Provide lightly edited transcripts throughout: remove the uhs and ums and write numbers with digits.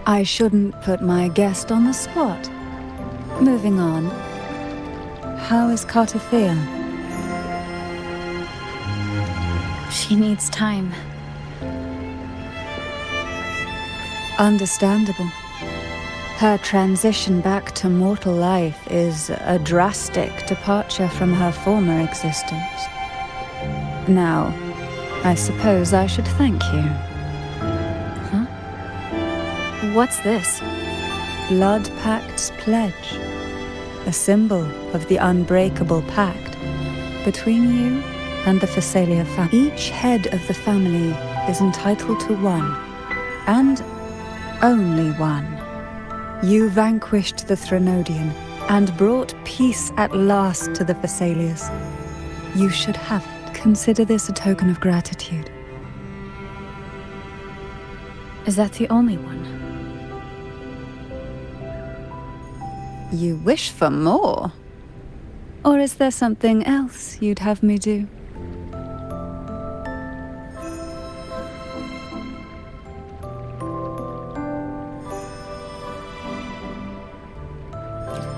I shouldn't put my guest on the spot. Moving on. How is Cantarella? She needs time. Understandable. Her transition back to mortal life is a drastic departure from her former existence. Now, I suppose I should thank you. Huh? What's this? Blood Pact's pledge. A symbol of the unbreakable pact between you and the Phasalia family. Each head of the family is entitled to one, and only one. You vanquished the Threnodian and brought peace at last to the Phasalias. You should have it. Consider this a token of gratitude. Is that the only one? You wish for more? Or is there something else you'd have me do?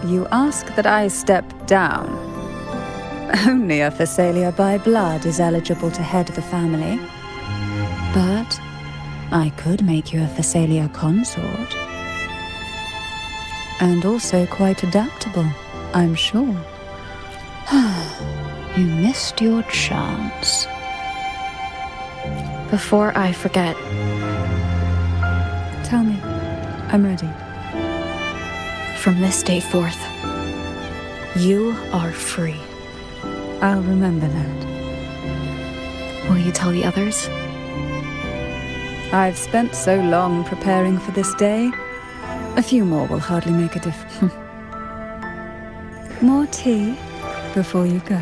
You ask that I step down. Only a Phasalia by blood is eligible to head the family. But I could make you a Phasalia consort. And also quite adaptable, I'm sure. You missed your chance. Before I forget, Tell me. I'm ready. from this day forth, you are free. I'll remember that. Will you tell the others? I've spent so long preparing for this day. A few more will hardly make a difference. More tea before you go.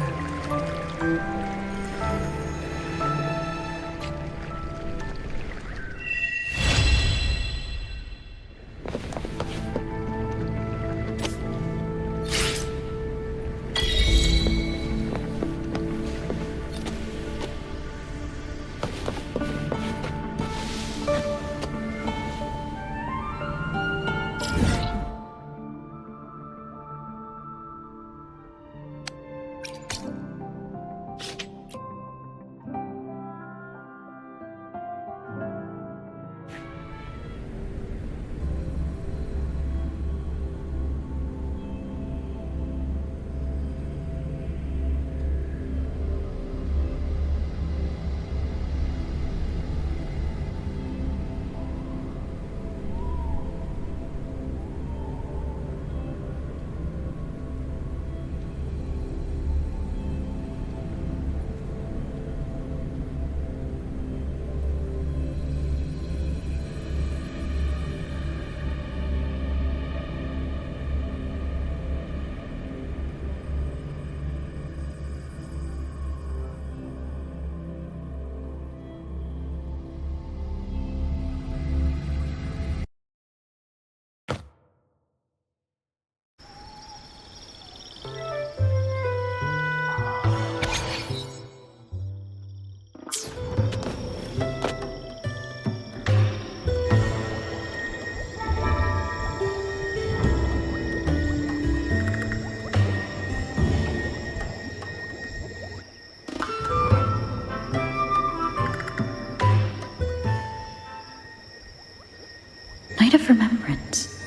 Night of Remembrance.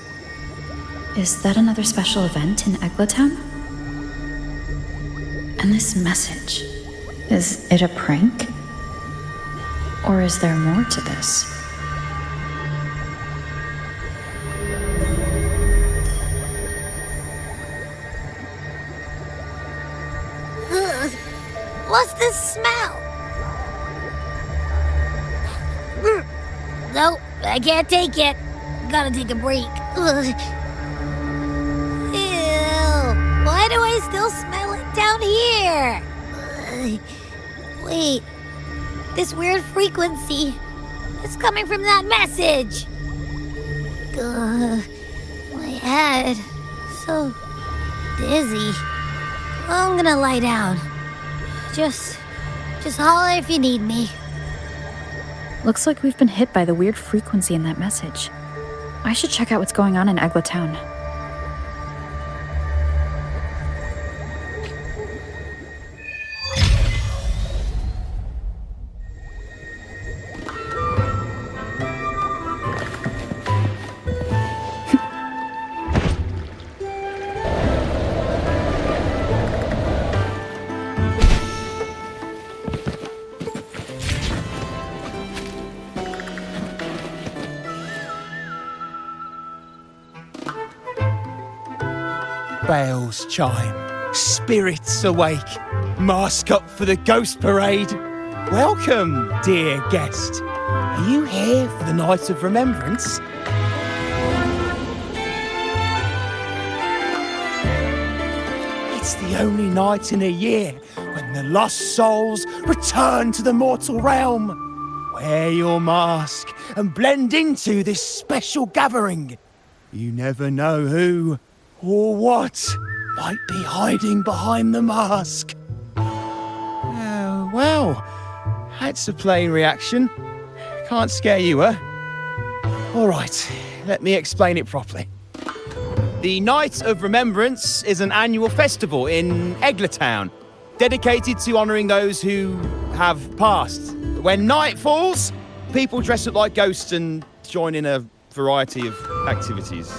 Is that another special event in Eglatown? And this message, is it a prank? Or is there more to this? Ugh, what's this smell? Nope, I can't take it. Gotta take a break. Ugh. Ew, why do I still smell it down here? Ugh. Wait, this weird frequency is coming from that message. Ugh, my head, so dizzy. I'm gonna lie down. Just holler if you need me. Looks like we've been hit by the weird frequency in that message. I should check out what's going on in Egla town. Bells chime, spirits awake, mask up for the ghost parade. Welcome, dear guest. Are you here for the night of remembrance? It's the only night in a year when the lost souls return to the mortal realm. Wear your mask and blend into this special gathering. You never know who or what might be hiding behind the mask. Oh, well, that's a plain reaction. Can't scare you, huh? All right, let me explain it properly. The Night of Remembrance is an annual festival in Egla town, dedicated to honouring those who have passed. When night falls, people dress up like ghosts and join in a variety of activities.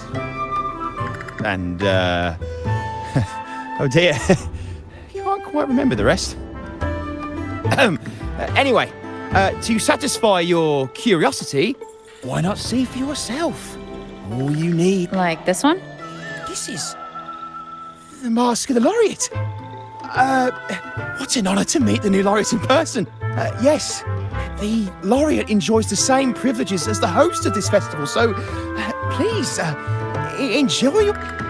And, oh dear, can't quite remember the rest. Anyway, to satisfy your curiosity, why not see for yourself? All you need... Like this one? This is the Mask of the Laureate. What an honour to meet the new laureate in person. Yes, the laureate enjoys the same privileges as the host of this festival, so please, enjoy your...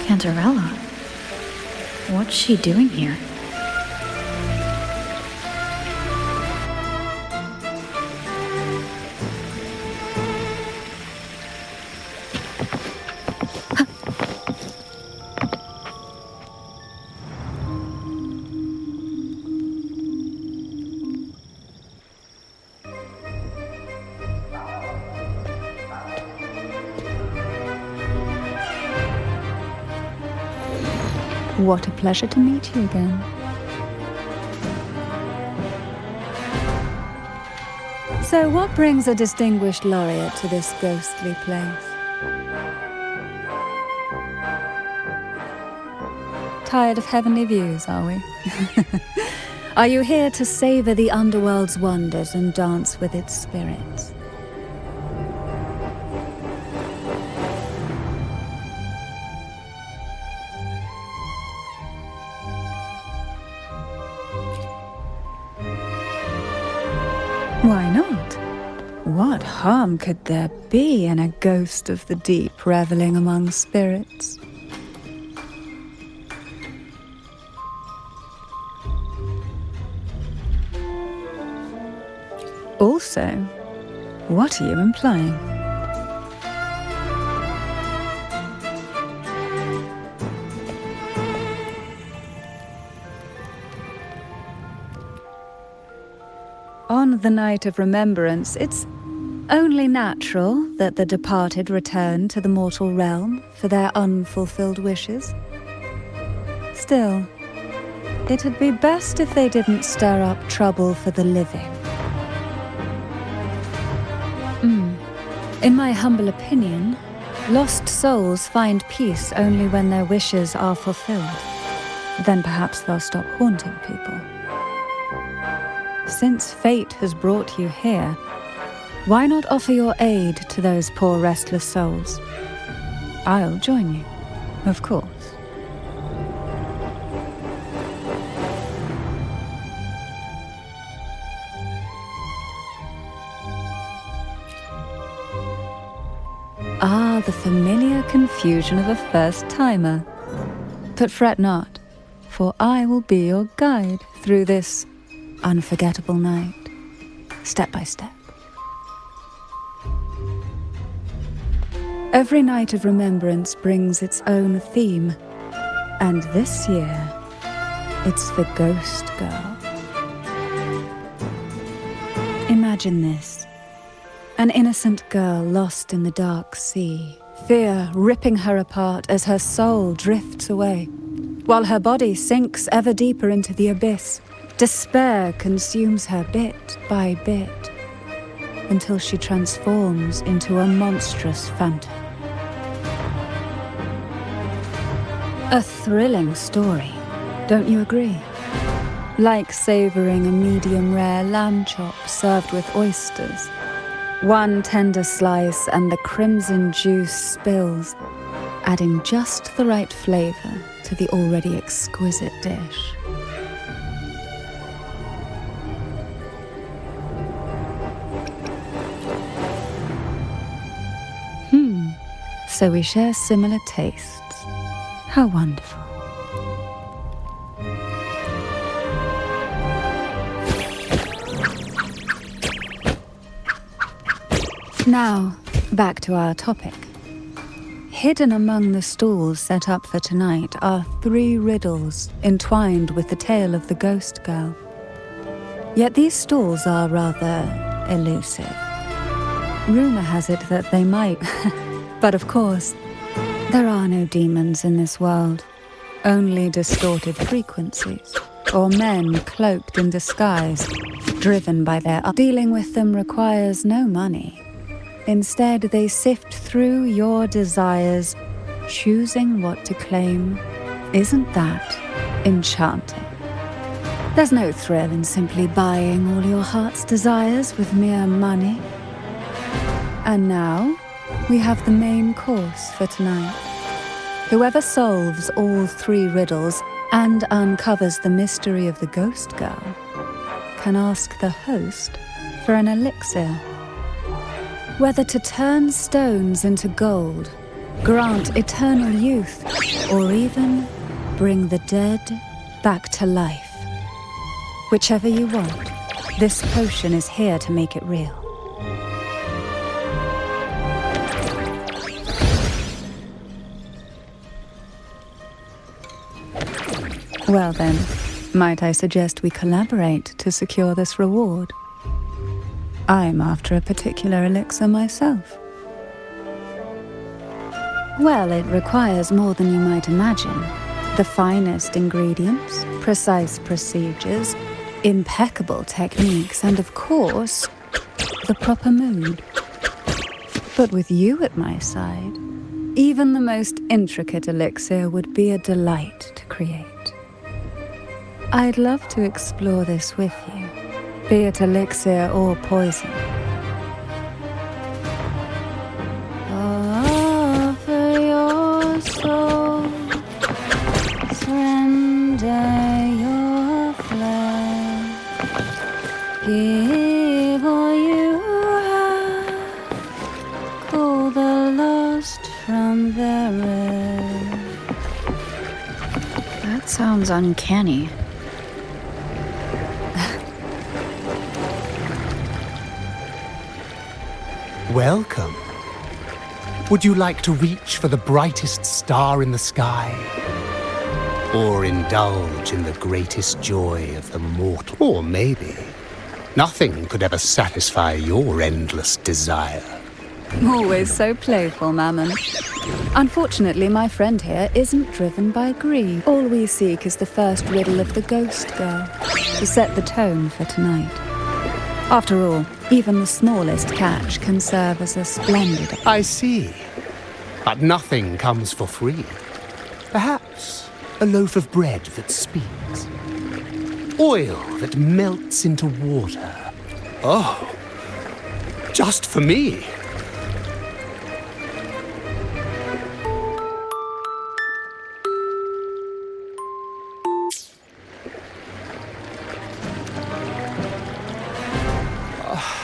Cantarella? What's she doing here? What a pleasure to meet you again. So what brings a distinguished laureate to this ghostly place? Tired of heavenly views, are we? Are you here to savor the underworld's wonders and dance with its spirits? Why not? What harm could there be in a ghost of the deep reveling among spirits? Also, what are you implying? On the night of remembrance, it's only natural that the departed return to the mortal realm for their unfulfilled wishes. Still, it'd be best if they didn't stir up trouble for the living. In my humble opinion, lost souls find peace only when their wishes are fulfilled. Then perhaps they'll stop haunting people. Since fate has brought you here, why not offer your aid to those poor restless souls? I'll join you, of course. Ah, the familiar confusion of a first-timer. But fret not, for I will be your guide through this unforgettable night, step by step. Every night of remembrance brings its own theme, and this year, it's the Ghost Girl. Imagine this. An innocent girl lost in the dark sea, fear ripping her apart as her soul drifts away, while her body sinks ever deeper into the abyss. Despair consumes her bit by bit, until she transforms into a monstrous phantom. A thrilling story, don't you agree? Like savoring a medium-rare lamb chop served with oysters. One tender slice and the crimson juice spills, adding just the right flavor to the already exquisite dish. So we share similar tastes. How wonderful. Now, back to our topic. Hidden among the stalls set up for tonight are 3 riddles entwined with the tale of the Ghost Girl. Yet these stalls are rather elusive. Rumor has it that they might... But of course, there are no demons in this world, only distorted frequencies, or men cloaked in disguise, driven by their... Dealing with them requires no money. Instead, they sift through your desires, choosing what to claim. Isn't that enchanting? There's no thrill in simply buying all your heart's desires with mere money. And now, we have the main course for tonight. Whoever solves all 3 riddles and uncovers the mystery of the Ghost Girl can ask the host for an elixir. Whether to turn stones into gold, grant eternal youth, or even bring the dead back to life. Whichever you want, this potion is here to make it real. Well then, might I suggest we collaborate to secure this reward? I'm after a particular elixir myself. Well, it requires more than you might imagine. The finest ingredients, precise procedures, impeccable techniques, and of course, the proper mood. But with you at my side, even the most intricate elixir would be a delight to create. I'd love to explore this with you, be it elixir or poison. Offer your soul, surrender your flesh, give all you have, call the lost from their rest. That sounds uncanny. Welcome. Would you like to reach for the brightest star in the sky? Or indulge in the greatest joy of the mortal? Or maybe nothing could ever satisfy your endless desire. Always so playful, Mammon. Unfortunately, my friend here isn't driven by greed. All we seek is the first riddle of the ghost girl, to set the tone for tonight. After all, even the smallest catch can serve as a splendid... I see. But nothing comes for free. Perhaps a loaf of bread that speaks. Oil that melts into water. Oh, just for me.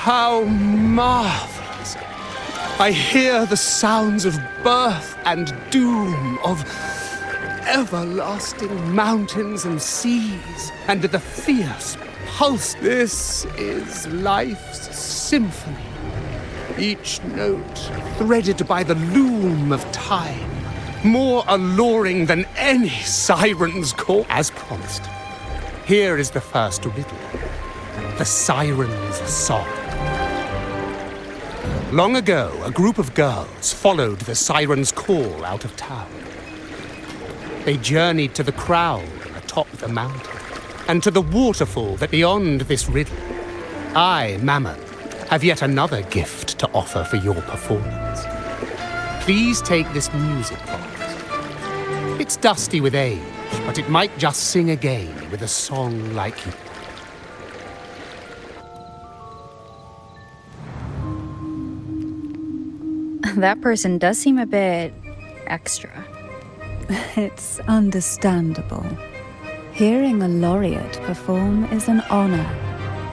How marvelous! I hear the sounds of birth and doom, of everlasting mountains and seas, and the fierce pulse. This is life's symphony, each note threaded by the loom of time, more alluring than any siren's call. As promised, here is the first riddle, the siren's song. Long ago, a group of girls followed the siren's call out of town. They journeyed to the crowd atop the mountain, and to the waterfall that beyond this riddle. I, Mammon, have yet another gift to offer for your performance. Please take this music box. It's dusty with age, but it might just sing again with a song like you. That person does seem a bit extra. It's understandable. Hearing a laureate perform is an honor.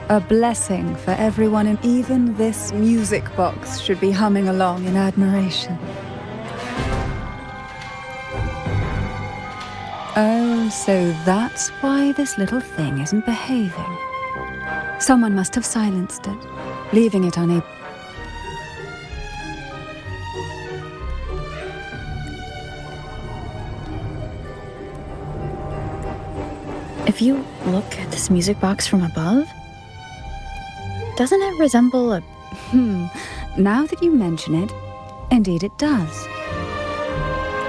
A blessing for everyone, and even this music box should be humming along in admiration. Oh, so that's why this little thing isn't behaving. Someone must have silenced it, leaving it unable. If you look at this music box from above, doesn't it resemble a... Now that you mention it, indeed it does.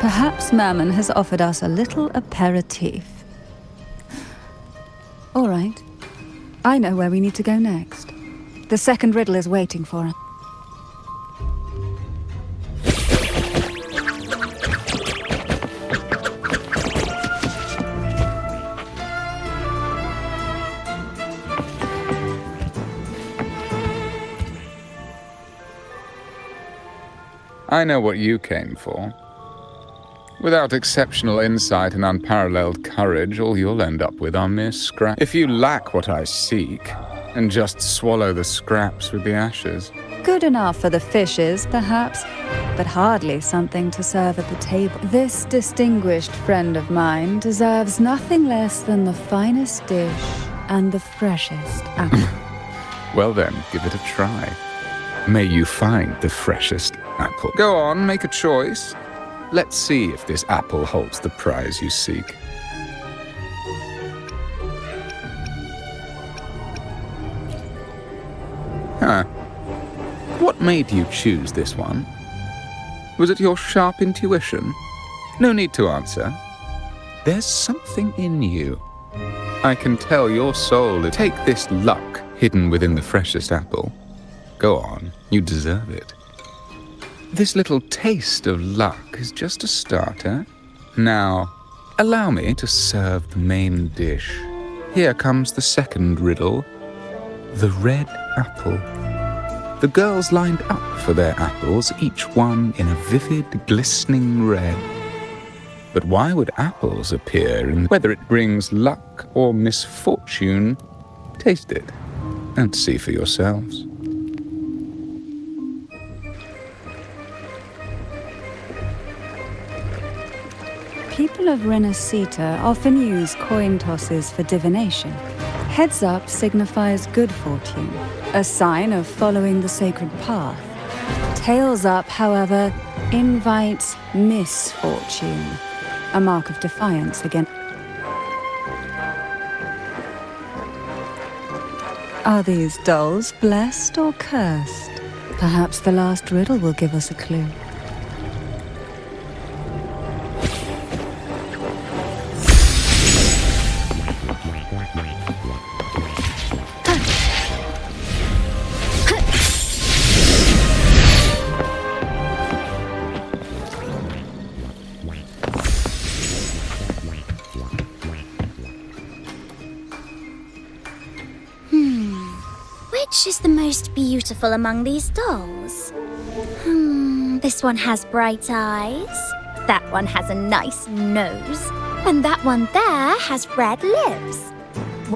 Perhaps Mammon has offered us a little aperitif. All right. I know where we need to go next. The second riddle is waiting for us. I know what you came for. Without exceptional insight and unparalleled courage, all you'll end up with are mere scraps. If you lack what I seek, and just swallow the scraps with the ashes. Good enough for the fishes, perhaps, but hardly something to serve at the table. This distinguished friend of mine deserves nothing less than the finest dish and the freshest apple. Well then, give it a try. May you find the freshest apple. Go on, make a choice. Let's see if this apple holds the prize you seek. What made you choose this one? Was it your sharp intuition? No need to answer. There's something in you. I can tell your soul. Take this luck hidden within the freshest apple. Go on, you deserve it. This little taste of luck is just a starter. Now, allow me to serve the main dish. Here comes the second riddle. The red apple. The girls lined up for their apples, each one in a vivid, glistening red. But why would apples appear in... Whether it brings luck or misfortune, taste it and see for yourselves. People of Renacita often use coin tosses for divination. Heads up signifies good fortune, a sign of following the sacred path. Tails up, however, invites misfortune, a mark of defiance again. Are these dolls blessed or cursed? Perhaps the last riddle will give us a clue. Which is the most beautiful among these dolls? This one has bright eyes. That one has a nice nose. And that one there has red lips.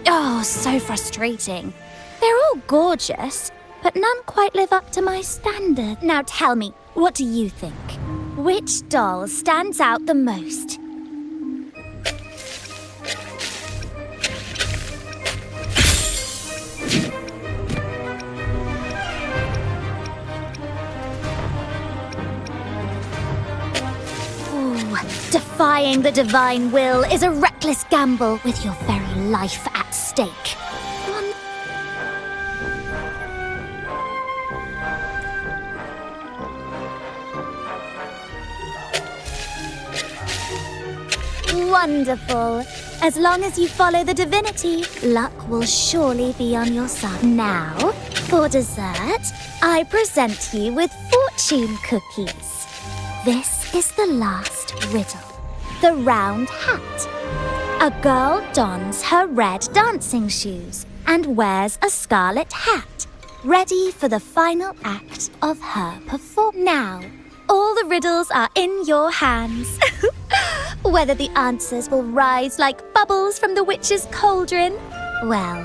Oh, so frustrating. They're all gorgeous, but none quite live up to my standard. Now tell me, what do you think? Which doll stands out the most? Defying the divine will is a reckless gamble with your very life at stake. Wonderful. As long as you follow the divinity, luck will surely be on your side. Now, for dessert, I present you with fortune cookies. This is the last riddle. The round hat. A girl dons her red dancing shoes and wears a scarlet hat, ready for the final act of her performance. Now, all the riddles are in your hands. Whether the answers will rise like bubbles from the witch's cauldron, well...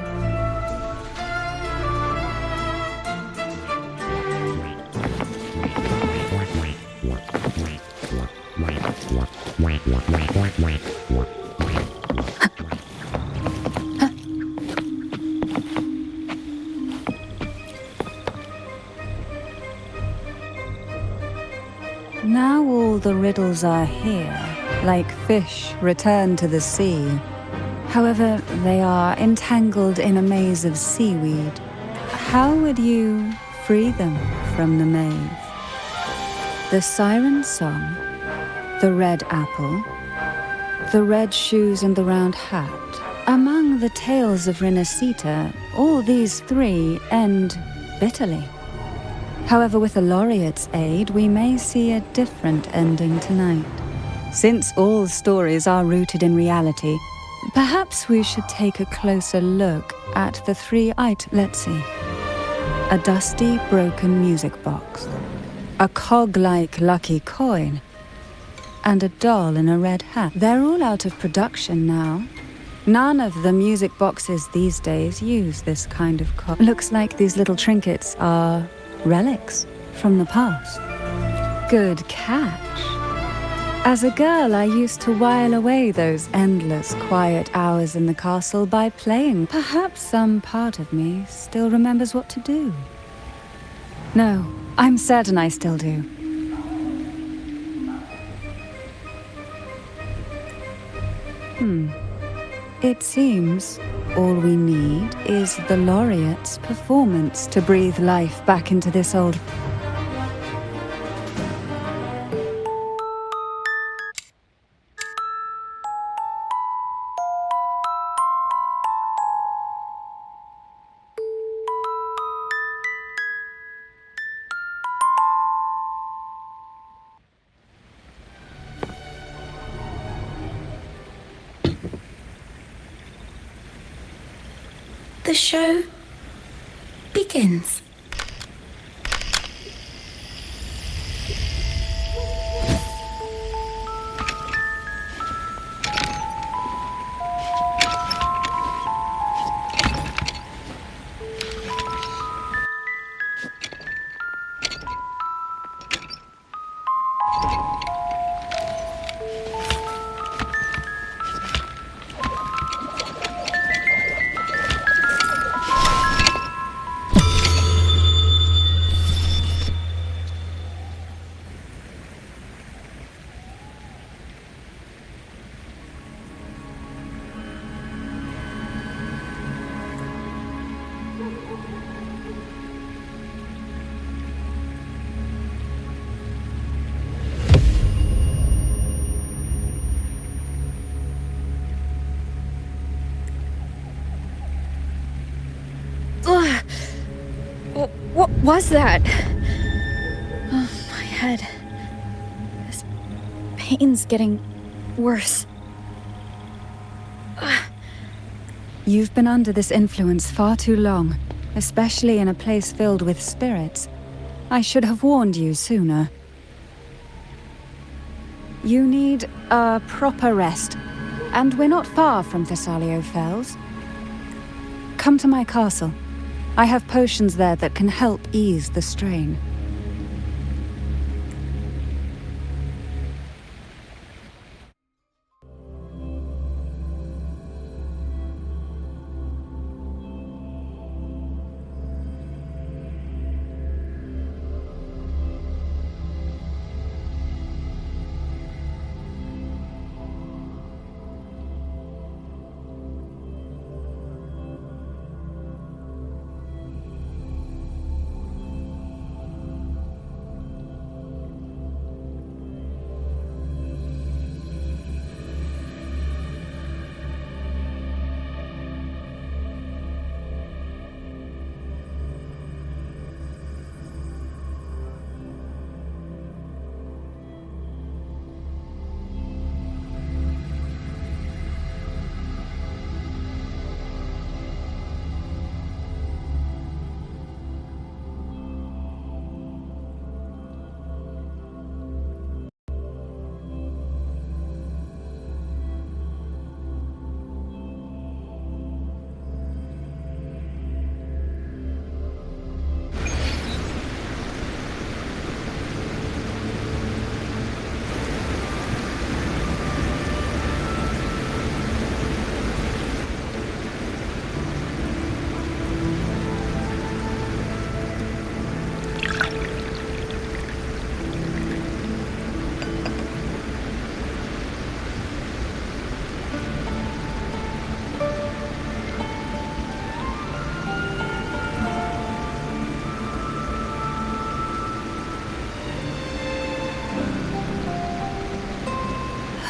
Now all the riddles are here, like fish returned to the sea. However, they are entangled in a maze of seaweed. How would you free them from the maze? The siren song, the red apple, the red shoes and the round hat. Among the tales of Renacita, all these three end bitterly. However, with the laureate's aid, we may see a different ending tonight. Since all stories are rooted in reality, perhaps we should take a closer look at the three items. Let's see. A dusty, broken music box, a cog-like lucky coin, and a doll in a red hat. They're all out of production now. None of the music boxes these days use this kind of cog. Looks like these little trinkets are relics from the past. Good catch. As a girl, I used to while away those endless, quiet hours in the castle by playing. Perhaps some part of me still remembers what to do. No, I'm certain I still do. It seems all we need is the laureate's performance to breathe life back into this old... The show begins. What was that? Oh, my head. This pain's getting worse. You've been under this influence far too long, especially in a place filled with spirits. I should have warned you sooner. You need a proper rest, and we're not far from Thessalio Fells. Come to my castle. I have potions there that can help ease the strain.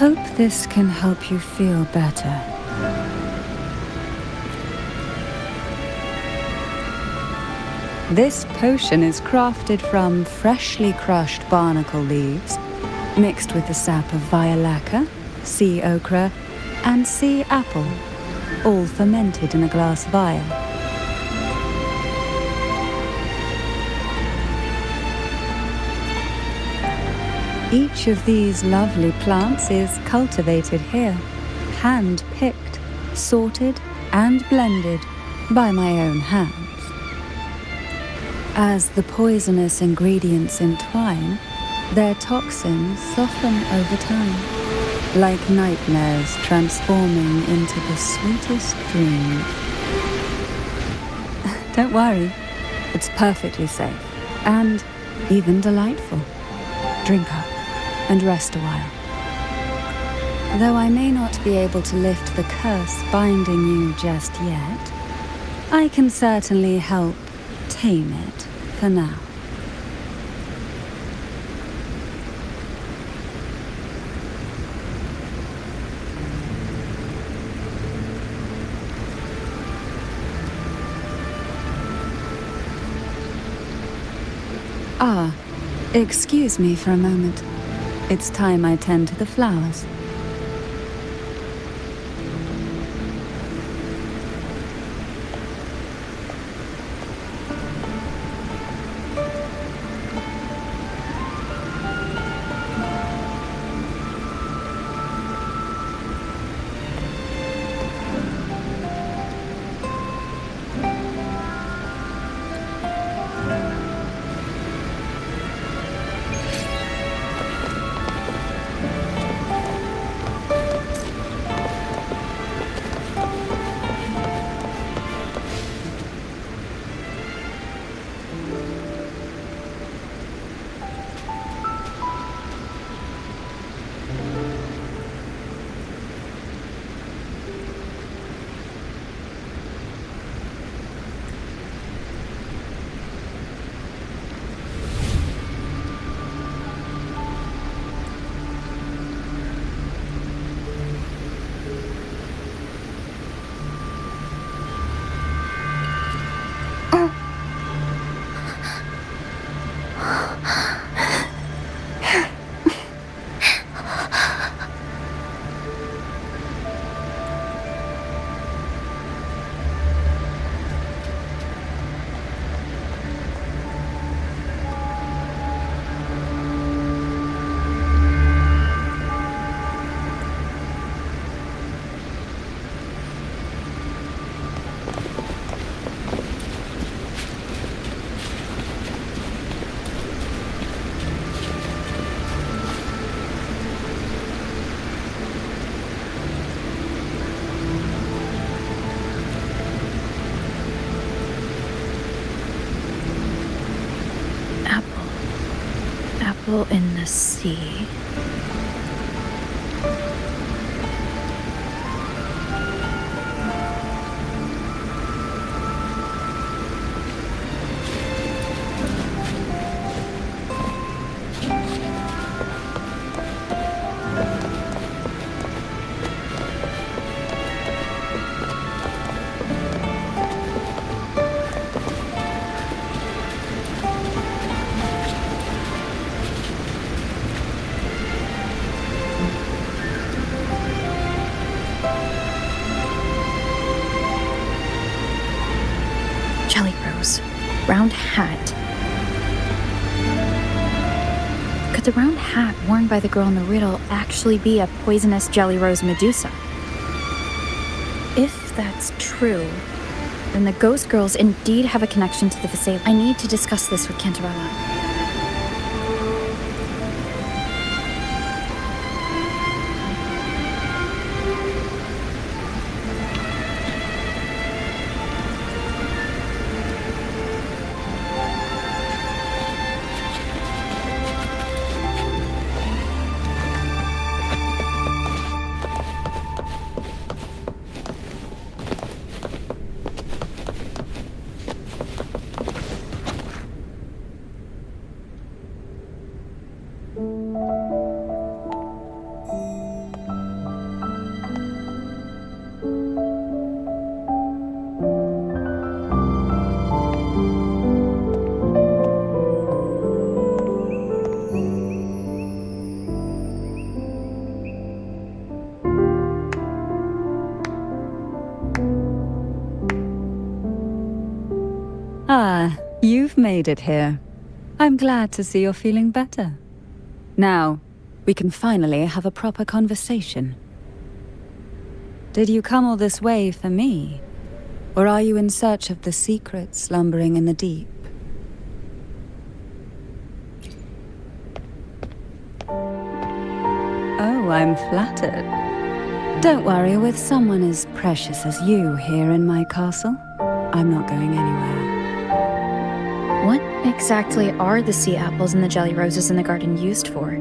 Hope this can help you feel better. This potion is crafted from freshly crushed barnacle leaves, mixed with the sap of violaca, sea okra, and sea apple, all fermented in a glass vial. Each of these lovely plants is cultivated here, hand-picked, sorted, and blended by my own hands. As the poisonous ingredients entwine, their toxins soften over time, like nightmares transforming into the sweetest dreams. Don't worry, it's perfectly safe, and even delightful. Drink up and rest a while. Though I may not be able to lift the curse binding you just yet, I can certainly help tame it for now. Ah, excuse me for a moment. It's time I tend to the flowers. apple in the sea. Jelly rose. Round hat. Could the round hat worn by the girl in the riddle actually be a poisonous jelly rose Medusa? If that's true, then the ghost girls indeed have a connection to the Phasalia. I need to discuss this with Cantarella. Ah, you've made it here. I'm glad to see you're feeling better. Now, we can finally have a proper conversation. Did you come all this way for me? Or are you in search of the secret slumbering in the deep? Oh, I'm flattered. Don't worry, with someone as precious as you here in my castle, I'm not going anywhere. What exactly are the sea apples and the jelly roses in the garden used for?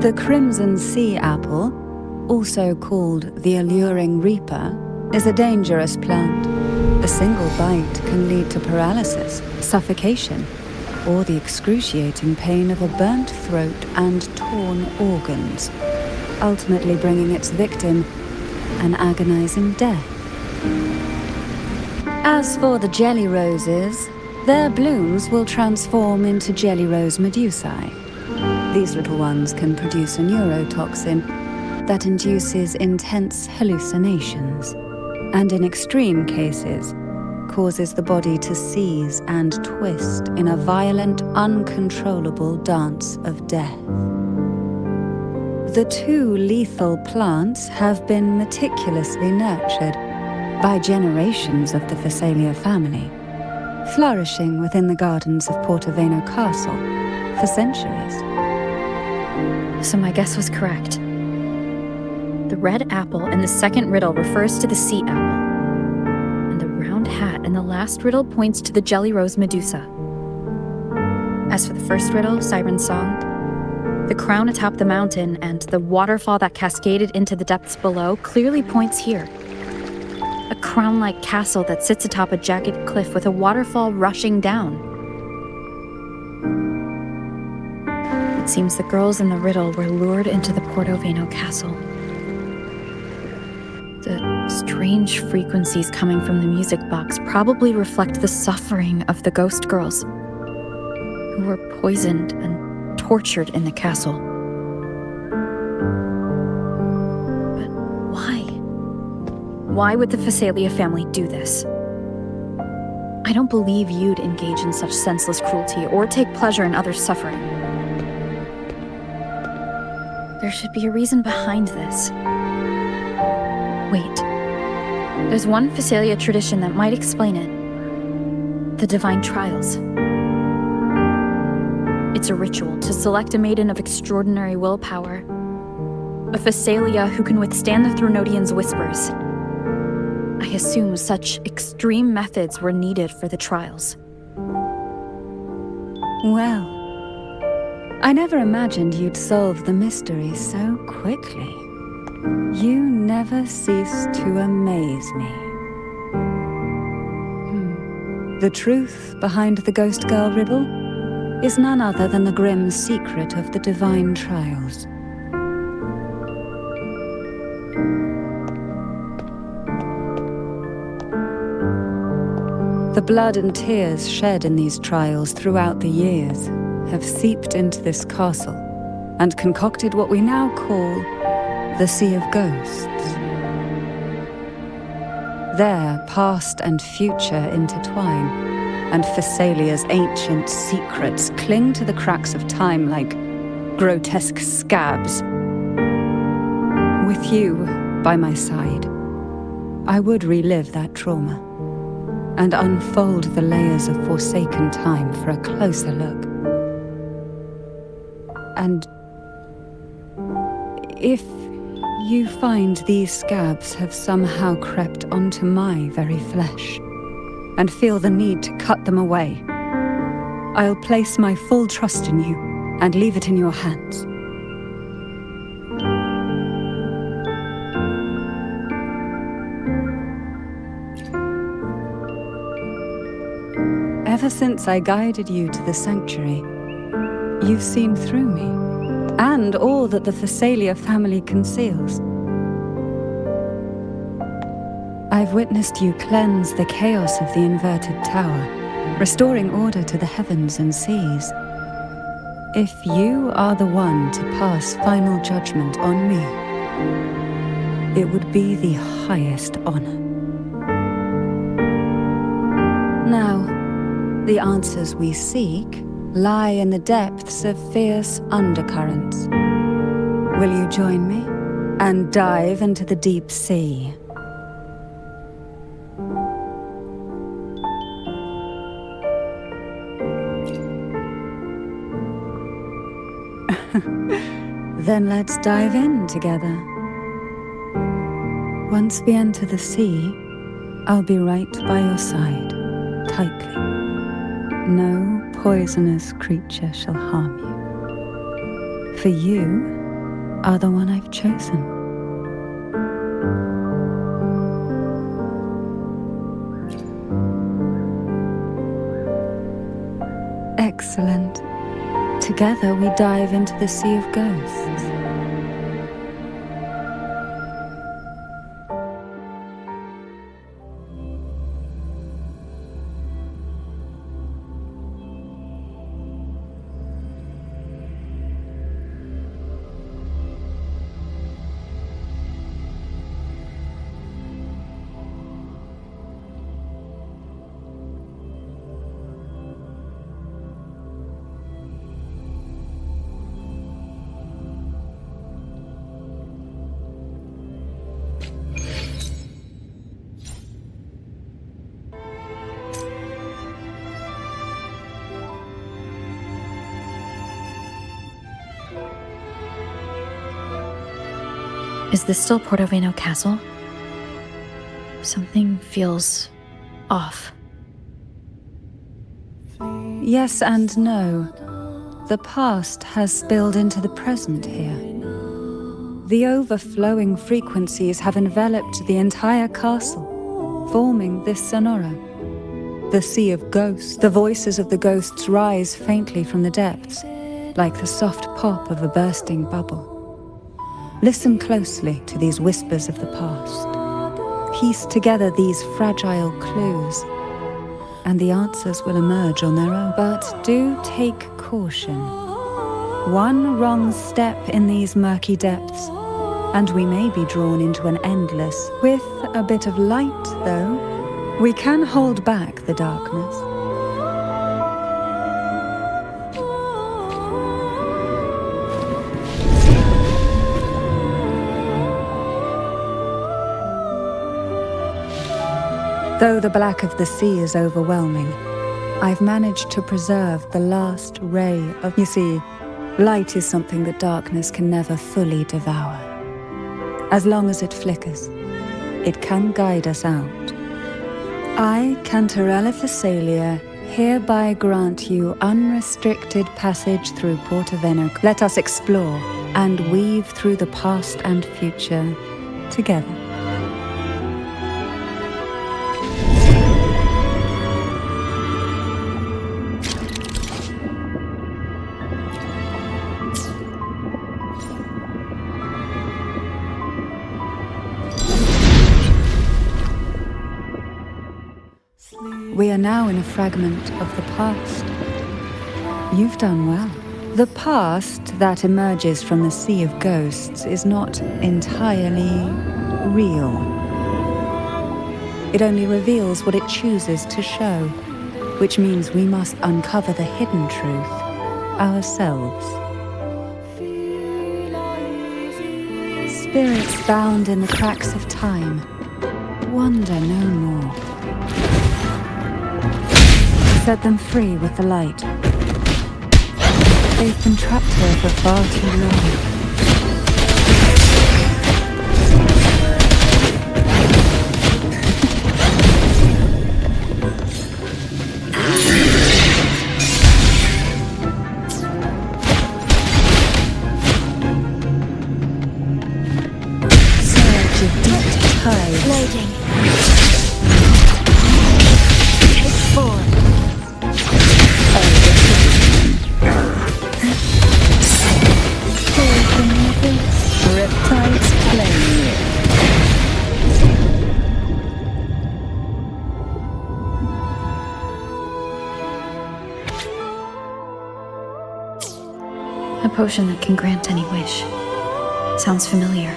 The crimson sea apple, also called the alluring reaper, is a dangerous plant. A single bite can lead to paralysis, suffocation, or the excruciating pain of a burnt throat and torn organs, ultimately bringing its victim an agonizing death. As for the jelly roses, their blooms will transform into jelly rose medusae. These little ones can produce a neurotoxin that induces intense hallucinations, and in extreme cases, causes the body to seize and twist in a violent, uncontrollable dance of death. The two lethal plants have been meticulously nurtured by generations of the Phasalia family, flourishing within the gardens of Portoveno Castle for centuries. So my guess was correct. The red apple in the second riddle refers to the sea apple, and the round hat in the last riddle points to the jelly rose Medusa. As for the first riddle, Siren's Song, the crown atop the mountain and the waterfall that cascaded into the depths below clearly points here. A crown-like castle that sits atop a jagged cliff with a waterfall rushing down. It seems the girls in the riddle were lured into the Portoveno castle. The strange frequencies coming from the music box probably reflect the suffering of the ghost girls, who were poisoned and tortured in the castle. But why? Why would the Phasalia family do this? I don't believe you'd engage in such senseless cruelty or take pleasure in others' suffering. There should be a reason behind this. Wait. There's one Phasalia tradition that might explain it. The Divine Trials. It's a ritual to select a maiden of extraordinary willpower. A Phasalia who can withstand the Thronodians' whispers. I assume such extreme methods were needed for the trials. Well, I never imagined you'd solve the mystery so quickly. You never cease to amaze me. The truth behind the Ghost Girl riddle is none other than the grim secret of the divine trials. The blood and tears shed in these trials throughout the years have seeped into this castle and concocted what we now call the Sea of Ghosts. There, past and future intertwine, and Thessalia's ancient secrets cling to the cracks of time like grotesque scabs. With you by my side, I would relive that trauma and unfold the layers of forsaken time for a closer look. And if you find these scabs have somehow crept onto my very flesh and feel the need to cut them away, I'll place my full trust in you and leave it in your hands. Ever since I guided you to the sanctuary, you've seen through me, and all that the Thessalia family conceals. I've witnessed you cleanse the chaos of the inverted tower, restoring order to the heavens and seas. If you are the one to pass final judgment on me, it would be the highest honor. Now, the answers we seek lie in the depths of fierce undercurrents. Will you join me and dive into the deep sea? Then let's dive in together. Once we enter the sea, I'll be right by your side, tightly. No poisonous creature shall harm you, for you are the one I've chosen. Excellent. Together we dive into the Sea of Ghosts. Is this still Portoveno Castle? Something feels off. Yes and no. The past has spilled into the present here. The overflowing frequencies have enveloped the entire castle, forming this sonora. The Sea of Ghosts. The voices of the ghosts rise faintly from the depths, like the soft pop of a bursting bubble. Listen closely to these whispers of the past. Piece together these fragile clues, and the answers will emerge on their own. But do take caution. One wrong step in these murky depths, and we may be drawn into an endless. With a bit of light, though, we can hold back the darkness. Though the black of the sea is overwhelming, I've managed to preserve the last ray of... You see, light is something that darkness can never fully devour. As long as it flickers, it can guide us out. I, Cantarella Thessalia, hereby grant you unrestricted passage through Porta Veneco. Let us explore and weave through the past and future together. We are now in a fragment of the past. You've done well. The past that emerges from the sea of ghosts is not entirely real. It only reveals what it chooses to show, which means we must uncover the hidden truth ourselves. Spirits bound in the cracks of time wander no more. Set them free with the light. They've been trapped here for far too long. Surge of deep tide. Loading. Take 4. Riptides playing. A potion that can grant any wish. Sounds familiar.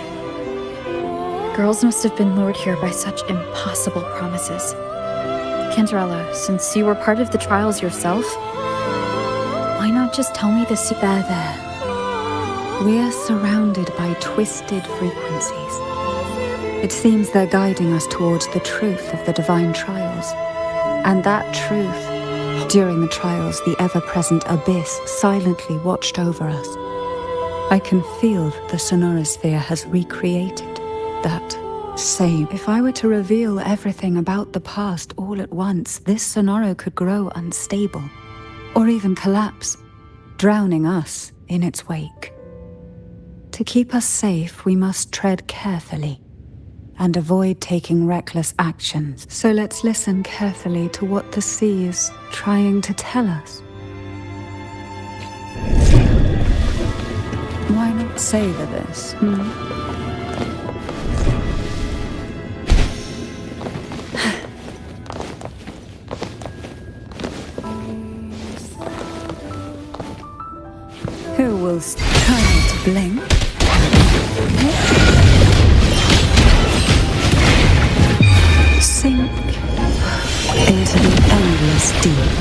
Girls must have been lured here by such impossible promises. Cantarella, since you were part of the trials yourself, why not just tell me the secret? There. We are surrounded by twisted frequencies. It seems they're guiding us towards the truth of the divine trials. And that truth, during the trials, the ever-present abyss silently watched over us. I can feel the sonorosphere has recreated that same. If I were to reveal everything about the past all at once, this sonoro could grow unstable, or even collapse, drowning us in its wake. To keep us safe, we must tread carefully and avoid taking reckless actions. So let's listen carefully to what the sea is trying to tell us. Why not savor this? Who will try to blink? Sink into the endless deep.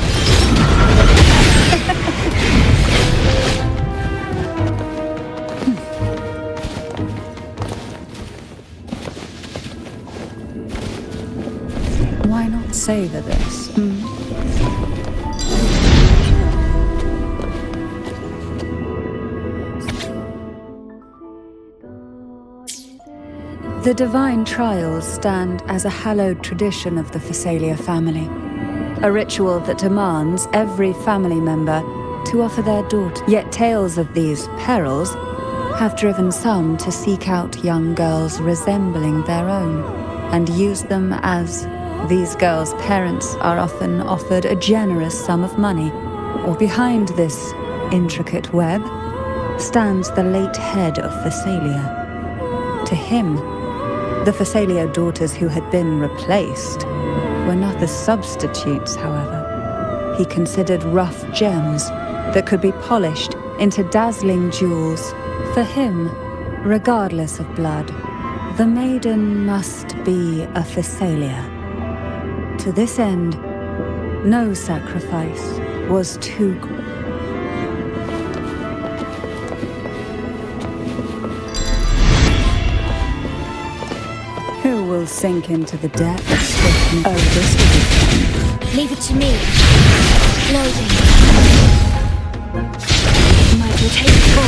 Why not savor this? The divine trials stand as a hallowed tradition of the Phasalia family, a ritual that demands every family member to offer their daughter. Yet tales of these perils have driven some to seek out young girls resembling their own and use them as these girls' parents are often offered a generous sum of money. Or behind this intricate web stands the late head of Phasalia. To him, the Phasalia daughters who had been replaced were not the substitutes, however. He considered rough gems that could be polished into dazzling jewels. For him, regardless of blood, the maiden must be a Phasalia. To this end, no sacrifice was too great. Who will sink into the depths with me? Leave it to me. Loading. Might will take 4.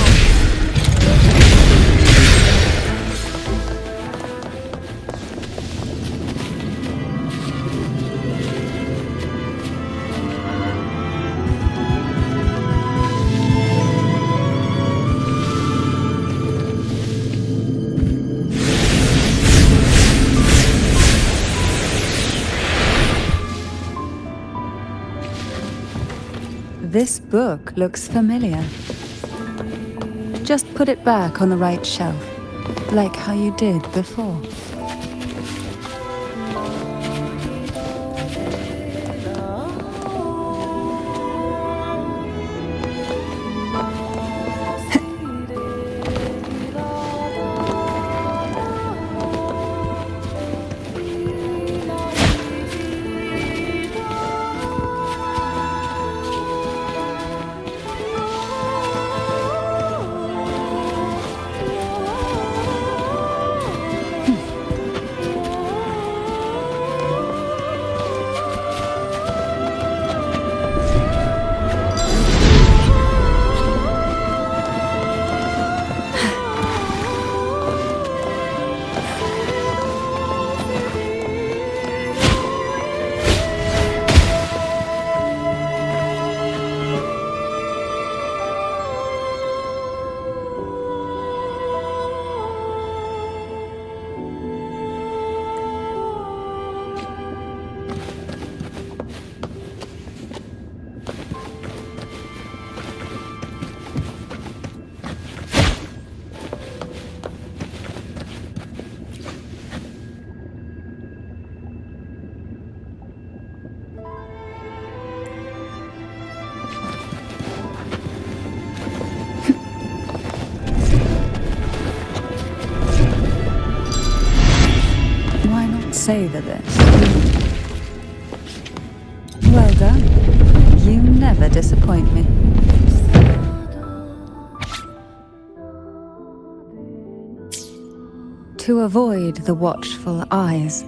This book looks familiar. Just put it back on the right shelf, like how you did before. Savor this. Well done. You never disappoint me. To avoid the watchful eyes,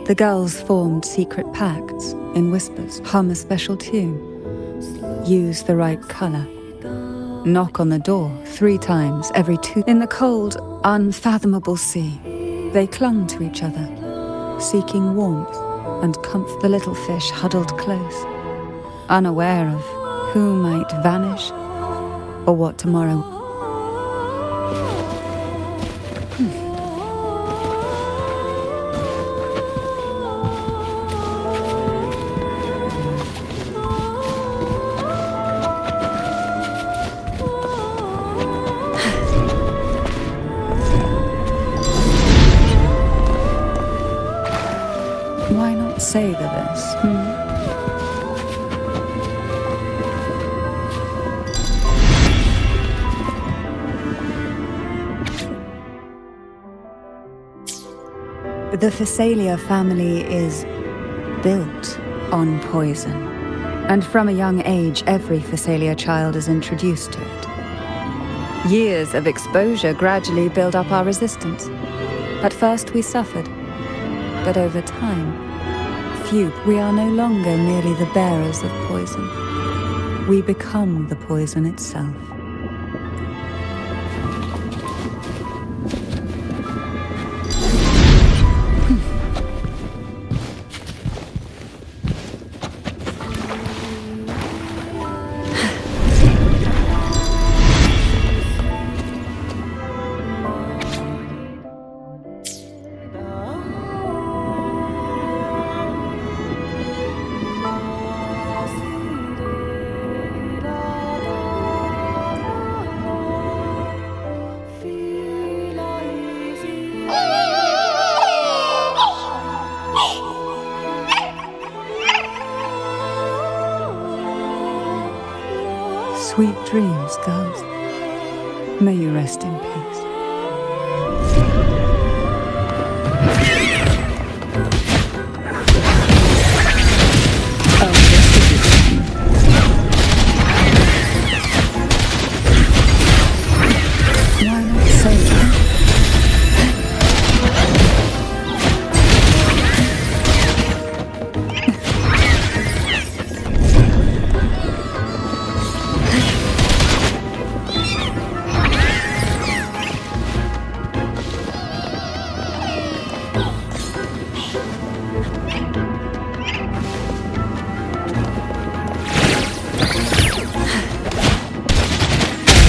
the girls formed secret pacts in whispers. Hum a special tune. Use the right color. Knock on the door 3 times every 2. In the cold, unfathomable sea, they clung to each other, seeking warmth and comfort. The little fish huddled close, unaware of who might vanish or what tomorrow. Why not savor this? The Phasalia family is built on poison, and from a young age, every Phasalia child is introduced to it. Years of exposure gradually build up our resistance. At first we suffered, but over time, we are no longer merely the bearers of poison. We become the poison itself. Sweet dreams, girls. May you rest in peace. Oh, this will be fun. Why not say that?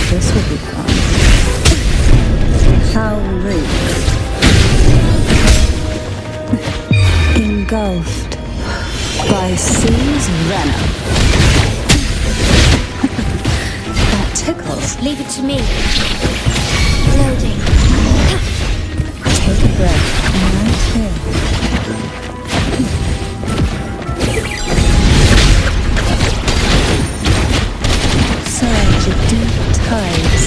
This will be fun. How rude. Engulfed by sea's venom. tickles. Leave it to me. Loading. Take a breath right here. Surge of deep tides.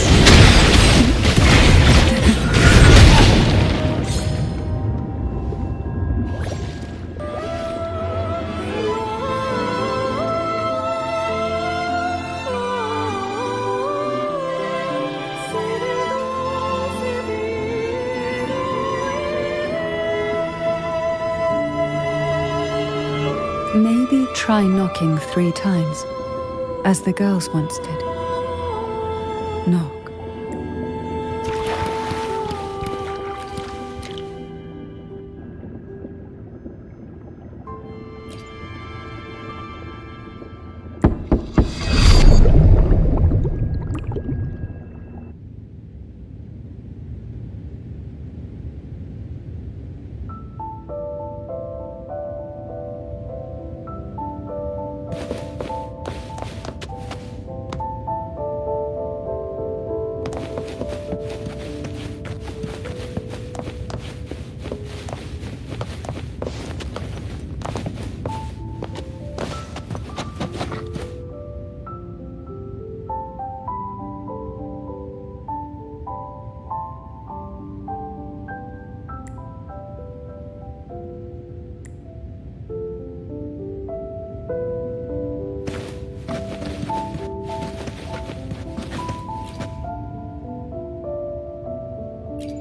Maybe try knocking 3 times, as the girls once did. Knock.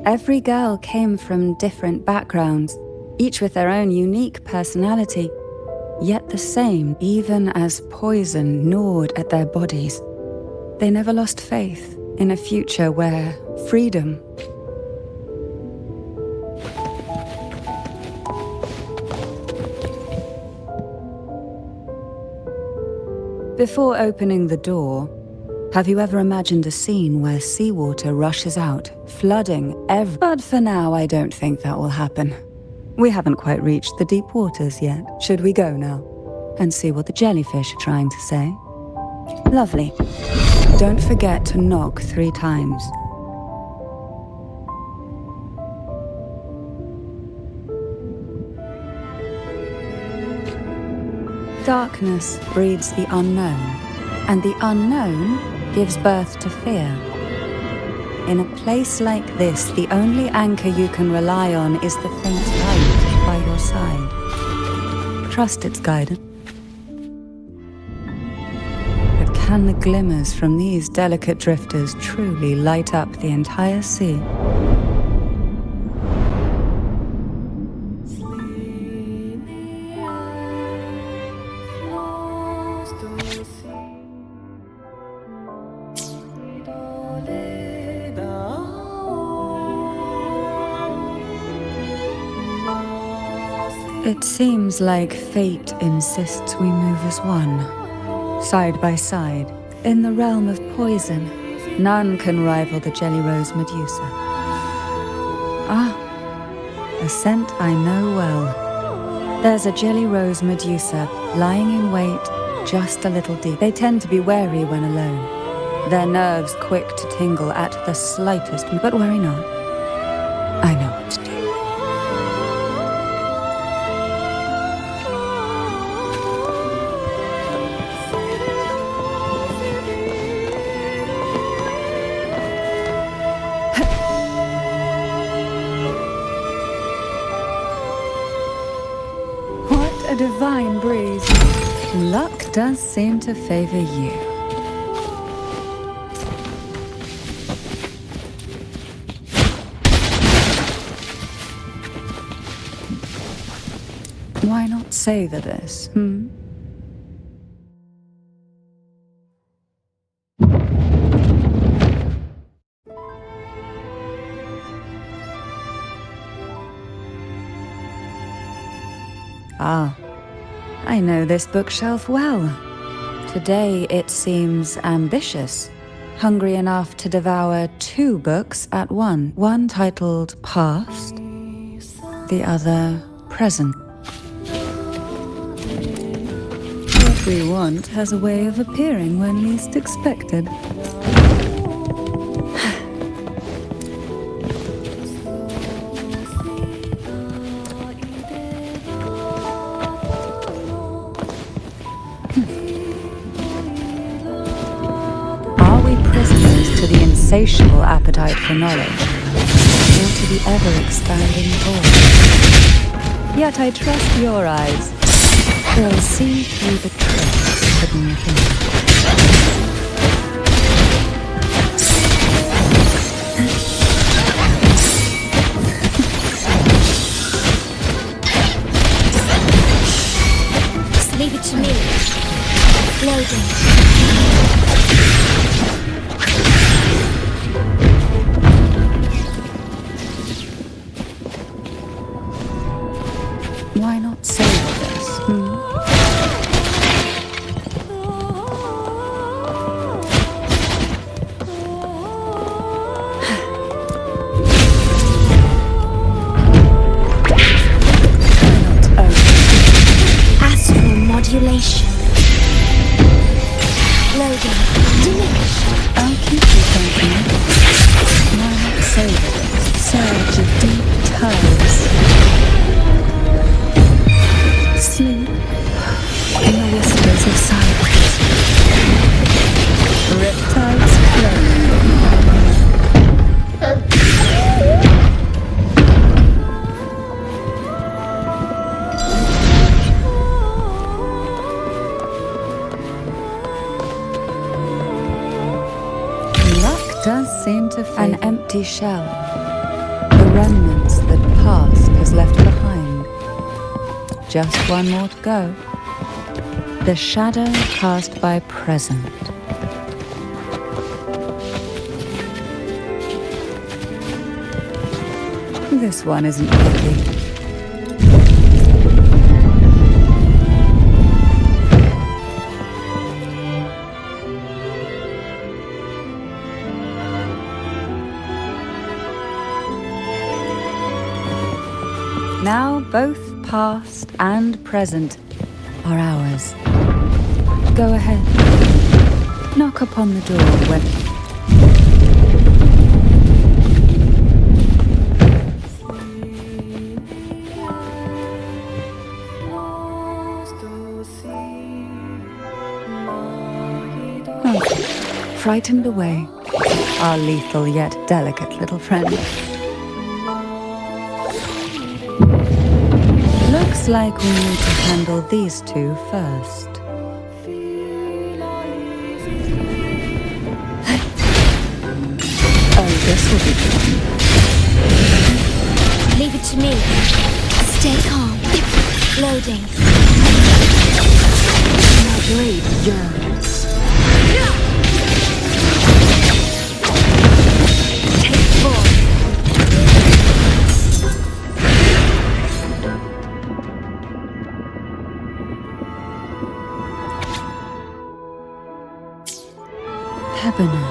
Every girl came from different backgrounds, each with their own unique personality, yet the same, even as poison gnawed at their bodies. They never lost faith in a future where freedom Before opening the door, have you ever imagined a scene where seawater rushes out, flooding every... But for now, I don't think that will happen. We haven't quite reached the deep waters yet. Should we go now and see what the jellyfish are trying to say? Lovely. Don't forget to knock 3 times. Darkness breeds the unknown, and the unknown gives birth to fear. In a place like this, the only anchor you can rely on is the faint light by your side. Trust its guidance. But can the glimmers from these delicate drifters truly light up the entire sea? It seems like fate insists we move as one, side by side. In the realm of poison, none can rival the Jelly Rose Medusa. Ah, a scent I know well. There's a Jelly Rose Medusa lying in wait just a little deep. They tend to be wary when alone, their nerves quick to tingle at the slightest, but worry not. I know what to do. A divine breeze. Luck does seem to favor you. Why not savor this, Ah, I know this bookshelf well. Today it seems ambitious, hungry enough to devour 2 books at once. One titled Past, the other Present. What we want has a way of appearing when least expected. insatiable appetite for knowledge, or to the ever-expanding void. Yet I trust your eyes. They'll see through the tricks hidden within. Leave it to me. Loading. Why not savor this? Astral modulation. Loading. Diminish. I'll keep you company. Why not savor this surge of deep tides? Sleep in the whispers of silence. Riptides float. Luck does seem to favor an empty shell. The remnants that past has left behind. Just one more to go. The shadow cast by present. This one isn't picky. Now both past and present are ours. Go ahead. Knock upon the door when... Oh, frightened away, our lethal yet delicate little friend. Looks like we need to handle these two first. Oh, this will be fun. Leave it to me. Stay calm. Loading. My blade yearns. Take four. Hebona.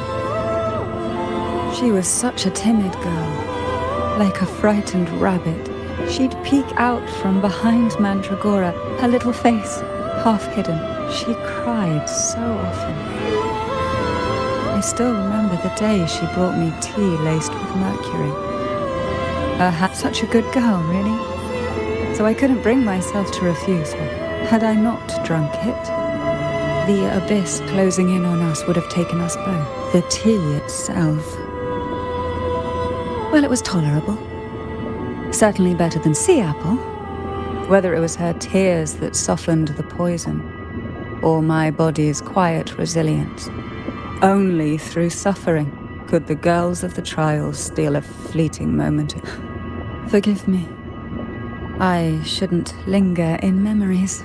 She was such a timid girl. Like a frightened rabbit, she'd peek out from behind Mandragora, her little face half hidden. She cried so often. I still remember the day she brought me tea laced with mercury. Her such a good girl, really. So I couldn't bring myself to refuse her. Had I not drunk it, the abyss closing in on us would have taken us both. The tea itself, well, it was tolerable. Certainly better than sea apple. Whether it was her tears that softened the poison, or my body's quiet resilience. Only through suffering could the girls of the trials steal a fleeting moment. Forgive me. I shouldn't linger in memories.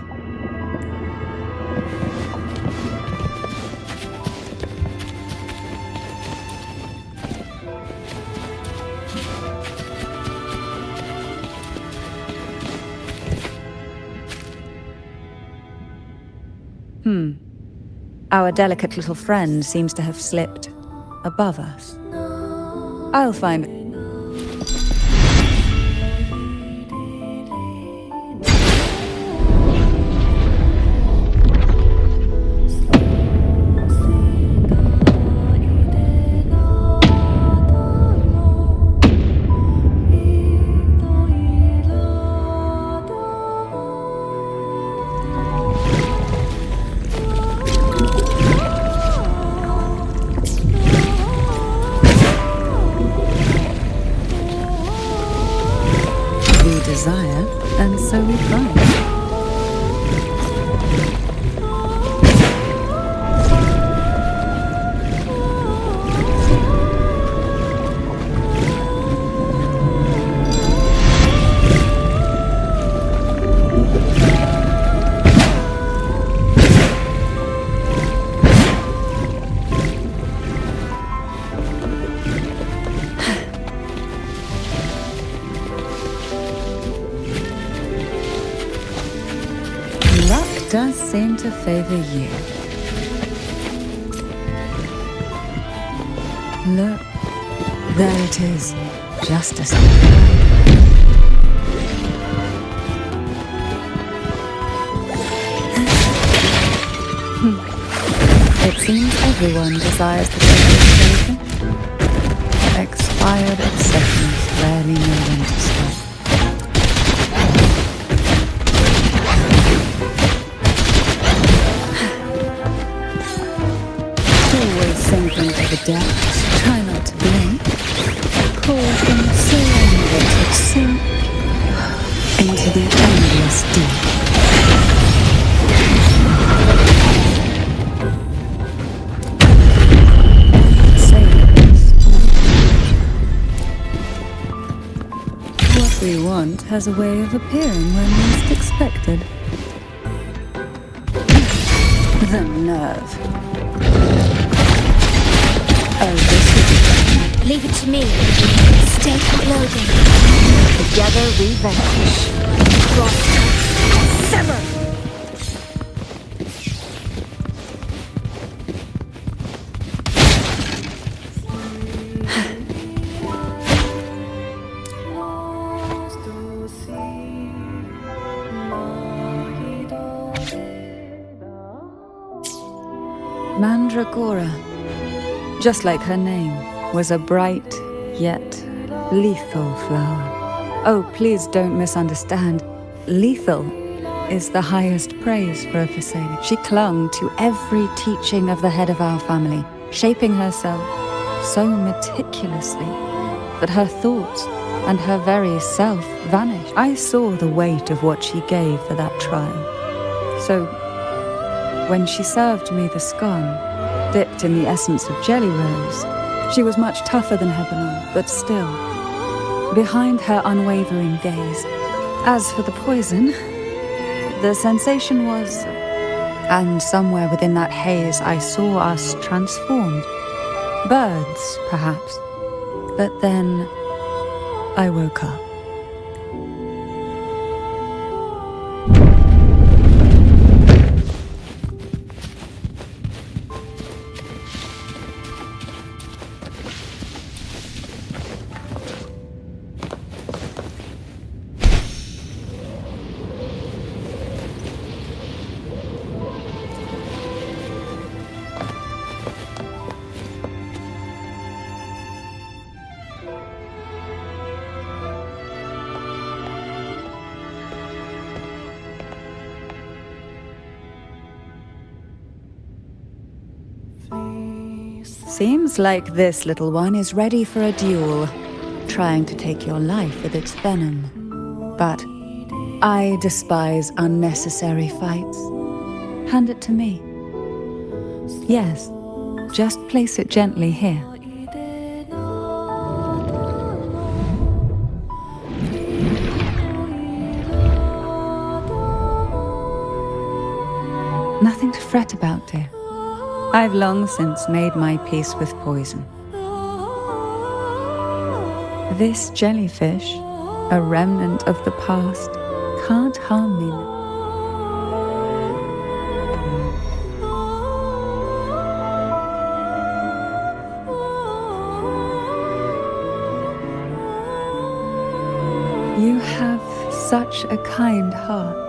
Our delicate little friend seems to have slipped above us. I'll find... desire, and so we find. Does seem to favor you. Look, there it is, just as It seems everyone desires the same. Expired obsessions rarely know when to stop. Sink into the depths, try not to blink. Pull from so long that it sink into the endless deep. Sailors. What we want has a way of appearing when least expected. The nerve. Oh, this will be fun. Leave it to me. Stay uploading. Together we vanquish. Cross. Sever. Mandragora, just like her name, was a bright yet lethal flower. Oh, please don't misunderstand. Lethal is the highest praise for a Phasalia. She clung to every teaching of the head of our family, shaping herself so meticulously that her thoughts and her very self vanished. I saw the weight of what she gave for that trial. So, when she served me the scone, dipped in the essence of jelly rose, she was much tougher than Hebenon, but still, behind her unwavering gaze. As for the poison, the sensation was... and somewhere within that haze I saw us transformed. Birds, perhaps. But then I woke up. Seems like this little one is ready for a duel, trying to take your life with its venom. But I despise unnecessary fights. Hand it to me. Yes, just place it gently here. Nothing to fret about, dear. I've long since made my peace with poison. This jellyfish, a remnant of the past, can't harm me now. You have such a kind heart.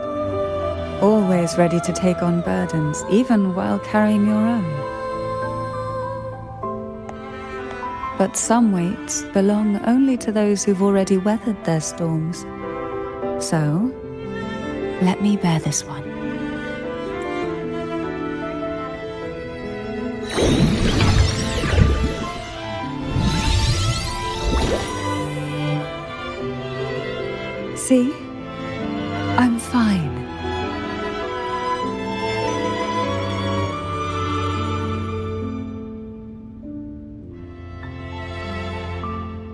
Always ready to take on burdens, even while carrying your own. But some weights belong only to those who've already weathered their storms. So, let me bear this one. See? I'm fine.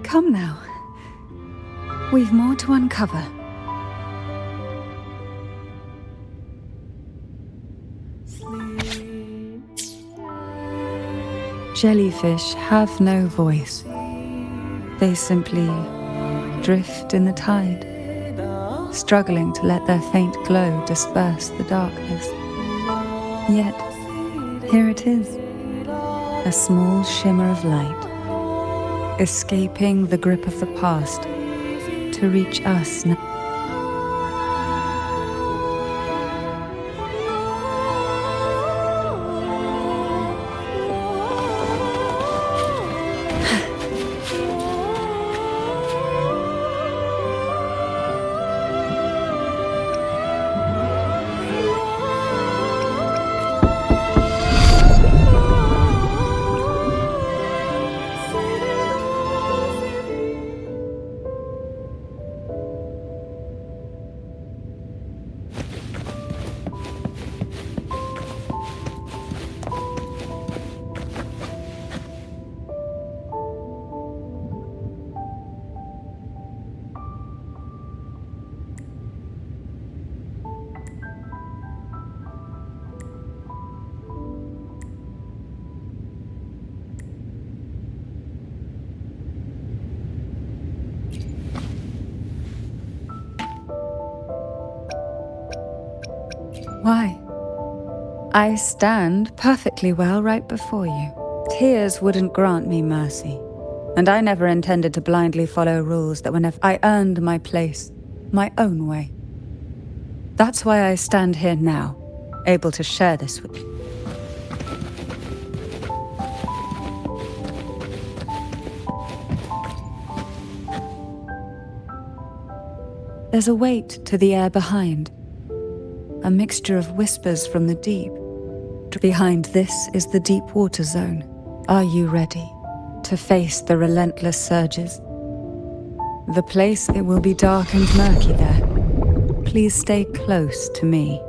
Come now. We've more to uncover. Jellyfish have no voice. They simply drift in the tide, struggling to let their faint glow disperse the darkness. Yet, here it is, a small shimmer of light, escaping the grip of the past to reach us now. Why? I stand perfectly well right before you. Tears wouldn't grant me mercy, and I never intended to blindly follow rules that whenever I earned my place, my own way. That's why I stand here now, able to share this with you. There's a weight to the air behind, a mixture of whispers from the deep. Behind this is the deep water zone. Are you ready to face the relentless surges? The place, it will be dark and murky there. Please stay close to me.